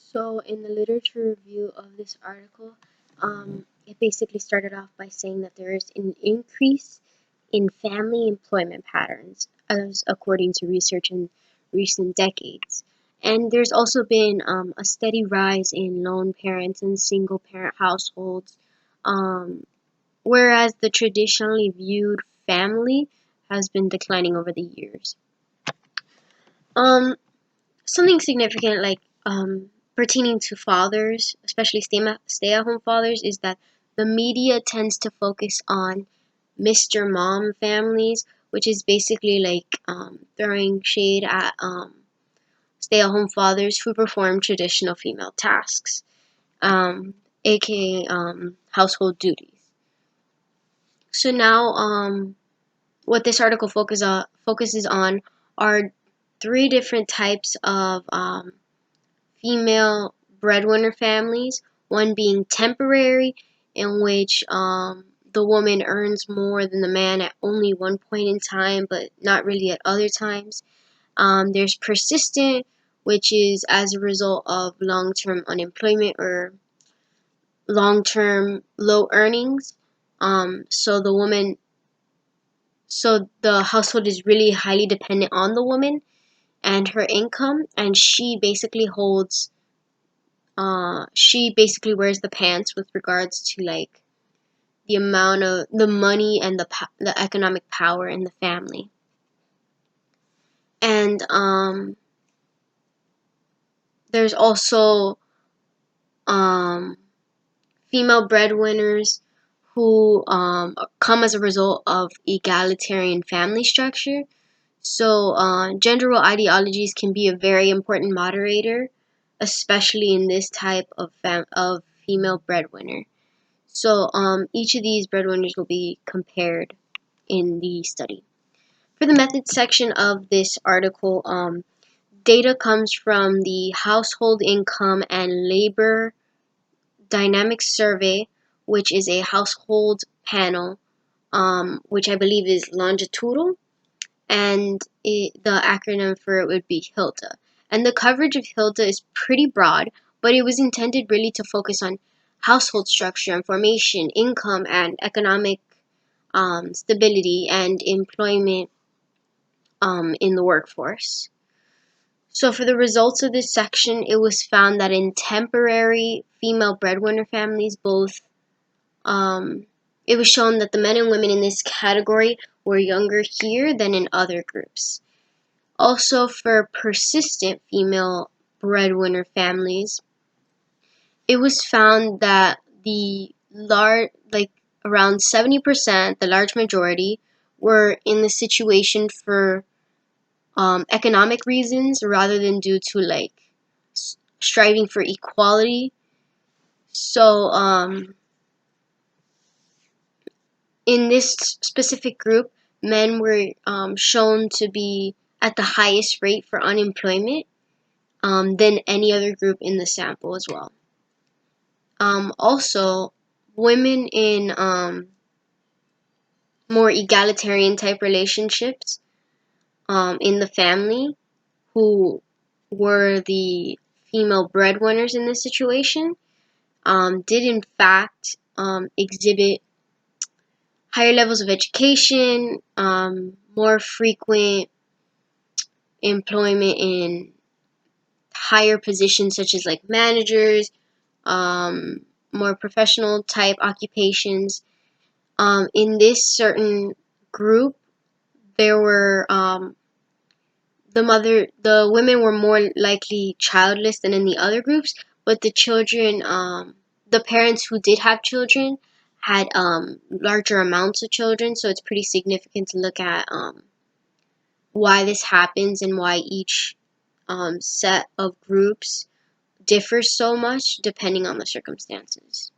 So, in the literature review of this article, it basically started off by saying that there is an increase in family employment patterns, as according to research in recent decades. And there's also been a steady rise in lone parents and single parent households, um, whereas the traditionally viewed family has been declining over the years. Um, Something significant like pertaining to fathers, especially stay-at-home fathers, is that the media tends to focus on Mr. Mom families, which is basically like throwing shade at stay-at-home fathers who perform traditional female tasks, aka household duties. So now, what this article focuses on are three different types of female breadwinner families, one being temporary, in which the woman earns more than the man at only one point in time, but not really at other times. There's persistent, which is as a result of long term unemployment or long term low earnings. So the household is really highly dependent on the woman and her income, and she basically wears the pants with regards to like the amount of the money and the economic power in the family. And there's also um, female breadwinners who come as a result of egalitarian family structure. So gender role ideologies can be a very important moderator, especially in this type of female breadwinner. So each of these breadwinners will be compared in the study. For the methods section of this article, data comes from the Household Income and Labor Dynamics Survey, which is a household panel, which I believe is longitudinal, and the acronym for it would be HILDA. And the coverage of HILDA is pretty broad, but it was intended really to focus on household structure and formation, income, and economic stability and employment in the workforce. So for the results of this section, it was found that in temporary female breadwinner families, it was shown that the men and women in this category were younger here than in other groups. Also, for persistent female breadwinner families, it was found that around 70%, the large majority, were in the situation for economic reasons rather than due to like striving for equality. So, in this specific group, men were shown to be at the highest rate for unemployment than any other group in the sample as well. Also, women in more egalitarian type relationships in the family who were the female breadwinners in this situation did in fact exhibit higher levels of education, more frequent employment in higher positions such as like managers, more professional type occupations. In this certain group, there were the women were more likely childless than in the other groups, but the parents who did have children had larger amounts of children, so it's pretty significant to look at why this happens and why each set of groups differs so much depending on the circumstances.